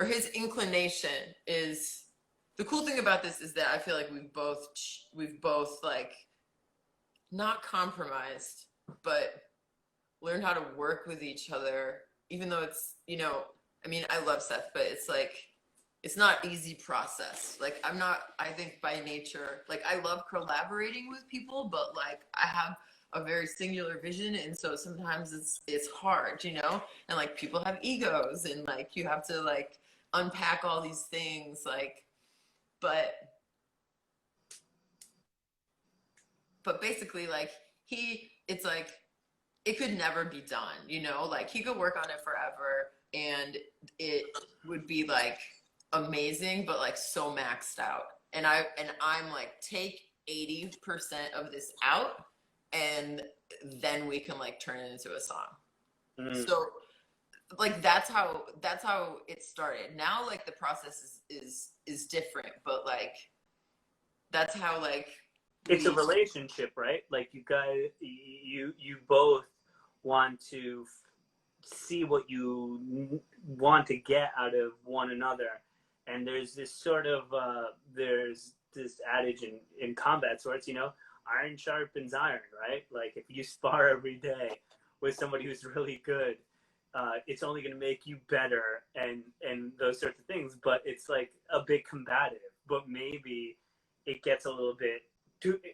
Speaker 2: or his inclination is, the cool thing about this is that I feel like we've both like not compromised, but learned how to work with each other, even though it's, you know, I mean, I love Seth, but it's like, it's not easy process. Like I think by nature, like I love collaborating with people, but like I have a very singular vision, and so sometimes it's hard, you know? And like people have egos, and like you have to like unpack all these things, like, but basically like it's like it could never be done, you know? Like he could work on it forever and it would be like amazing, but like so maxed out. And I'm like, take 80% of this out, and then we can like turn it into a song. So like that's how it started. Now like the process is different, but like that's how like
Speaker 1: it's a relationship, right? Like you guys, you both want to see what you want to get out of one another. And there's this sort of there's this adage in combat sports, you know, iron sharpens iron, right? Like if you spar every day with somebody who's really good, it's only going to make you better and those sorts of things, but it's like a bit combative. But maybe it gets a little bit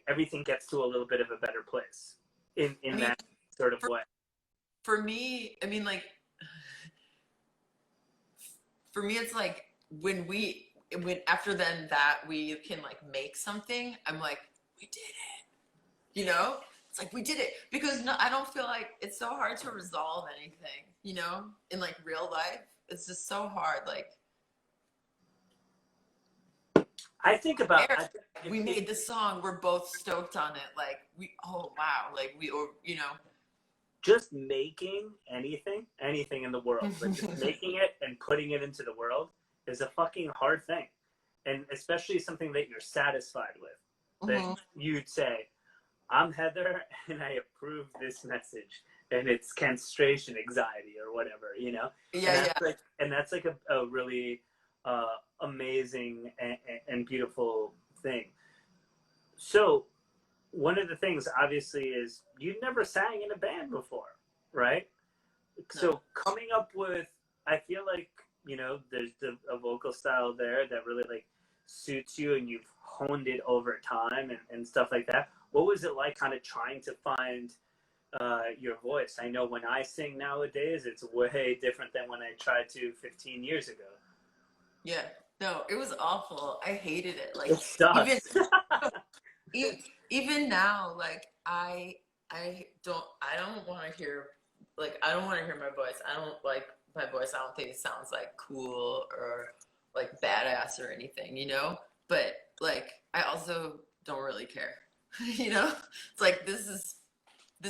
Speaker 1: everything gets to a little bit of a better place in
Speaker 2: I mean,
Speaker 1: that sort of way.
Speaker 2: For me, I mean, like, for me, it's like when after then that we can like make something, I'm like, we did it, you know? It's like we did it, because no, I don't feel like it's so hard to resolve anything, you know, in like real life. It's just so hard. Like,
Speaker 1: I think about
Speaker 2: we made the song, we're both stoked on it. Like oh wow, like you know,
Speaker 1: just making anything in the world, like just making it and putting it into the world is a fucking hard thing, and especially something that you're satisfied with. That you'd say, I'm Heather and I approve this message, and it's castration anxiety or whatever, you know?
Speaker 2: Yeah,
Speaker 1: and that's like a really amazing and beautiful thing. So one of the things obviously is you've never sang in a band before, right? No. So coming up with, I feel like, you know, there's a vocal style there that really like suits you, and you've honed it over time and stuff like that. What was it like kind of trying to find your voice? I know when I sing nowadays, it's way different than when I tried to 15 years ago. Yeah,
Speaker 2: no, it was awful. I hated it. Like,
Speaker 1: it sucks.
Speaker 2: Even now, like I don't want to hear, like, I don't want to hear my voice. I don't like my voice. I don't think it sounds like cool or like badass or anything, you know? But like, I also don't really care, you know? It's like, this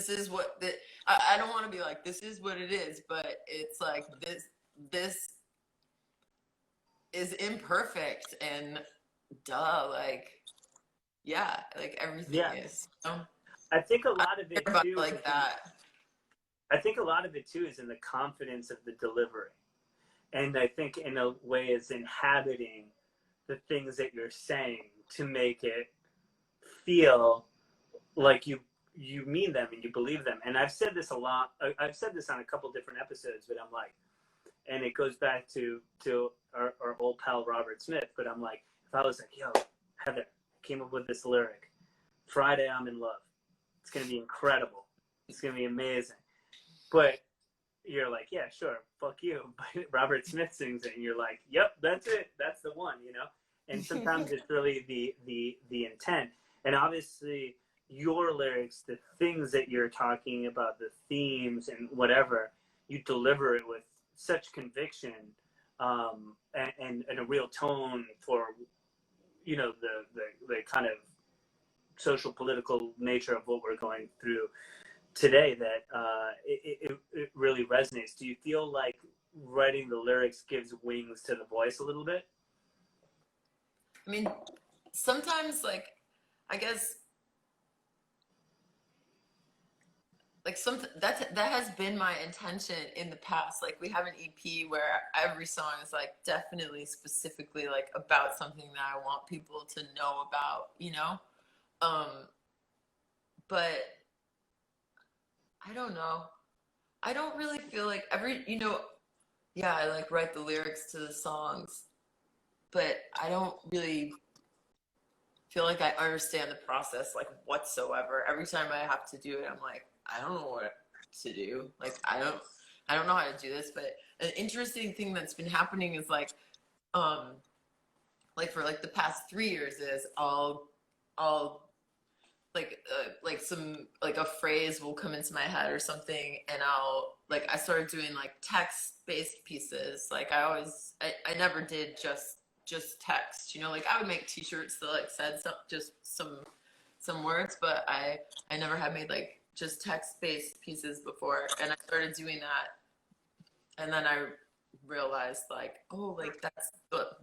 Speaker 2: is what I don't want to be like, this is what it is, but it's like, this is imperfect, and like, yeah, like everything is. You know?
Speaker 1: I think a lot of it too,
Speaker 2: like that.
Speaker 1: I think a lot of it too is in the confidence of the delivery, and I think in a way it's inhabiting the things that you're saying to make it feel like you mean them and you believe them. And I've said this a lot. I've said this on a couple different episodes, but I'm like, and it goes back to our old pal Robert Smith. But I'm like, if I was like, yo, Heather, came up with this lyric, Friday I'm in love, it's gonna be incredible, it's gonna be amazing. But you're like, yeah, sure, fuck you. But Robert Smith sings it, and you're like, yep, that's it, that's the one, you know. And sometimes it's really the intent. And obviously your lyrics, the things that you're talking about, the themes and whatever, you deliver it with such conviction, and a real tone for, you know, the kind of social political nature of what we're going through today, that it really resonates. Do you feel like writing the lyrics gives wings to the voice a little bit?
Speaker 2: I mean, sometimes, like, I guess, like, that has been my intention in the past. Like, we have an EP where every song is like definitely specifically like about something that I want people to know about, you know? But I don't know. I don't really feel like you know, yeah, I like write the lyrics to the songs, but I don't really feel like I understand the process like whatsoever. Every time I have to do it, I'm like, I don't know what to do. Like, I don't know how to do this. But an interesting thing that's been happening is like for like the past 3 years is I'll like some, like a phrase will come into my head or something, and I started doing like text-based pieces. Like I never did just text, you know, like I would make t-shirts that like said some words, but I never had made like just text-based pieces before, and I started doing that, and then I realized like, oh, like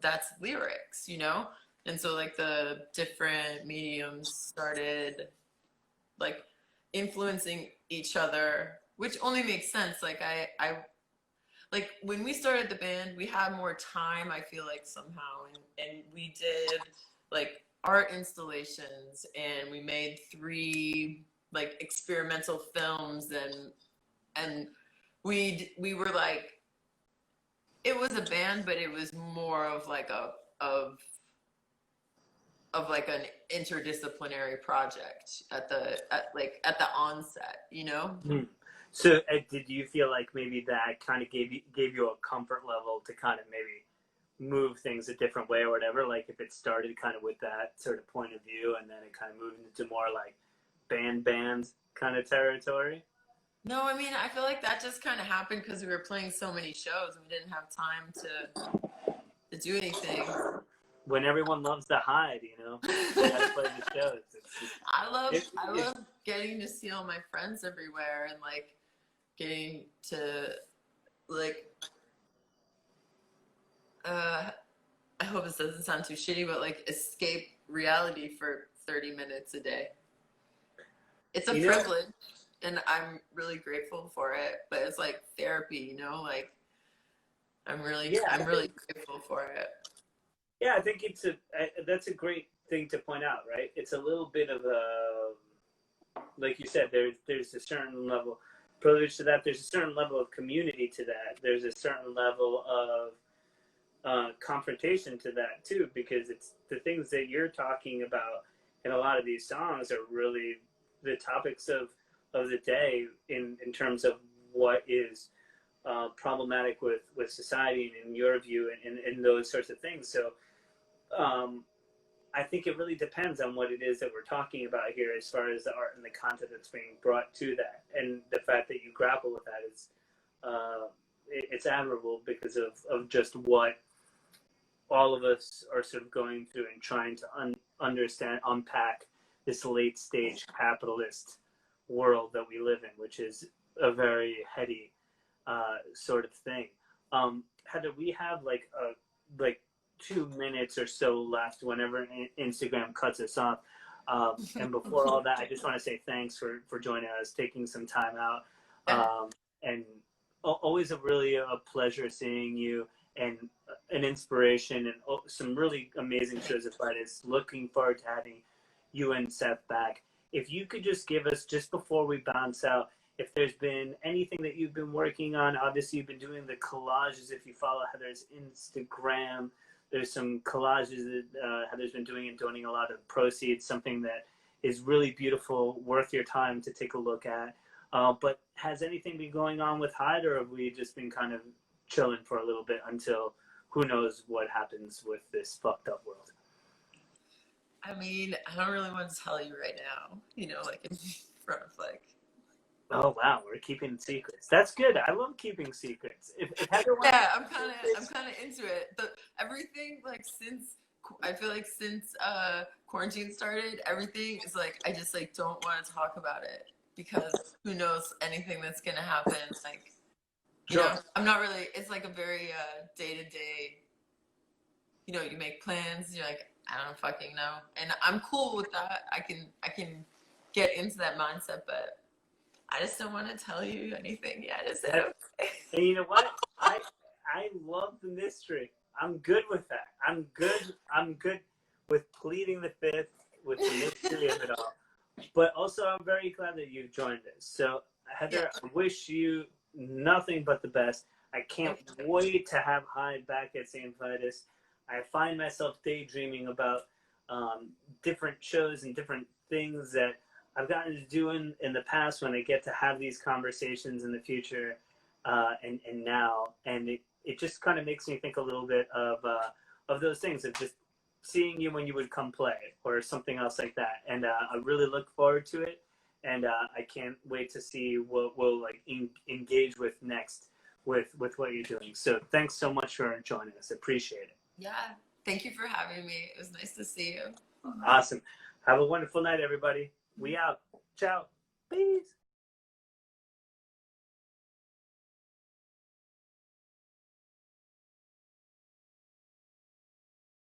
Speaker 2: that's lyrics, you know. And so like the different mediums started like influencing each other, which only makes sense. Like I like when we started the band, we had more time, I feel like, somehow, and we did like art installations, and we made 3 like experimental films, and we were like, it was a band, but it was more of like of like an interdisciplinary project at the onset, you know?
Speaker 1: Mm. So did you feel like maybe that kind of gave you a comfort level to kind of maybe move things a different way or whatever? Like if it started kind of with that sort of point of view and then it kind of moved into more like band kind of territory?
Speaker 2: No, I mean, I feel like that just kind of happened because we were playing so many shows and we didn't have time to do anything.
Speaker 1: When everyone loves to hide, you know, you gotta play the shows.
Speaker 2: I love getting to see all my friends everywhere and like getting to like I hope this doesn't sound too shitty, but like escape reality for 30 minutes a day. It's a privilege and I'm really grateful for it, but it's like therapy, you know, like I'm really grateful for it.
Speaker 1: Yeah, I think that's a great thing to point out, right? It's a little bit of a, like you said, there's a certain level of privilege to that. There's a certain level of community to that. There's a certain level of confrontation to that too, because it's the things that you're talking about in a lot of these songs are really the topics of the day in terms of what is problematic with society and in your view and those sorts of things. So I think it really depends on what it is that we're talking about here as far as the art and the content that's being brought to that. And the fact that you grapple with that is it's admirable because of just what all of us are sort of going through and trying to understand, unpack this late stage capitalist world that we live in, which is a very heady sort of thing. Heather, we have like 2 minutes or so left whenever Instagram cuts us off. And before all that, I just want to say thanks for joining us, taking some time out. And always a pleasure seeing you and an inspiration and some really amazing shows at Vitus. Looking forward to having you and Seth back. If you could just give us, just before we bounce out, if there's been anything that you've been working on. Obviously, you've been doing the collages. If you follow Heather's Instagram, there's some collages that Heather's been doing and donating a lot of proceeds, something that is really beautiful, worth your time to take a look at. But has anything been going on with Hide, or have we just been kind of chilling for a little bit until who knows what happens with this fucked up world?
Speaker 2: I mean, I don't really want to tell you right now, you know, like in front of like.
Speaker 1: Oh wow, we're keeping secrets. That's good. I love keeping secrets. If Heather wants
Speaker 2: I'm kind of into it. Everything like since quarantine started, everything is like I just like don't want to talk about it because who knows anything that's gonna happen. Like, you know, I'm not really. It's like a very day to day. You know, you make plans. You're like, I don't fucking know, and I'm cool with that. I can get into that mindset, but I just don't want to tell you anything yet. Is it okay?
Speaker 1: And you know what? I love the mystery. I'm good with that. I'm good with pleading the fifth, with the mystery of it all. But also, I'm very glad that you've joined us. So, Heather, I wish you nothing but the best. I can't wait to have Hyde back at Saint Vitus. I find myself daydreaming about different shows and different things that I've gotten to do in the past when I get to have these conversations in the future and now. And it just kind of makes me think a little bit of those things, of just seeing you when you would come play or something else like that. And I really look forward to it. And I can't wait to see what we'll like engage with next with what you're doing. So thanks so much for joining us. Appreciate it.
Speaker 2: Yeah. Thank you for having me. It was nice to see you.
Speaker 1: Awesome. Have a wonderful night, everybody. We out. Ciao. Peace.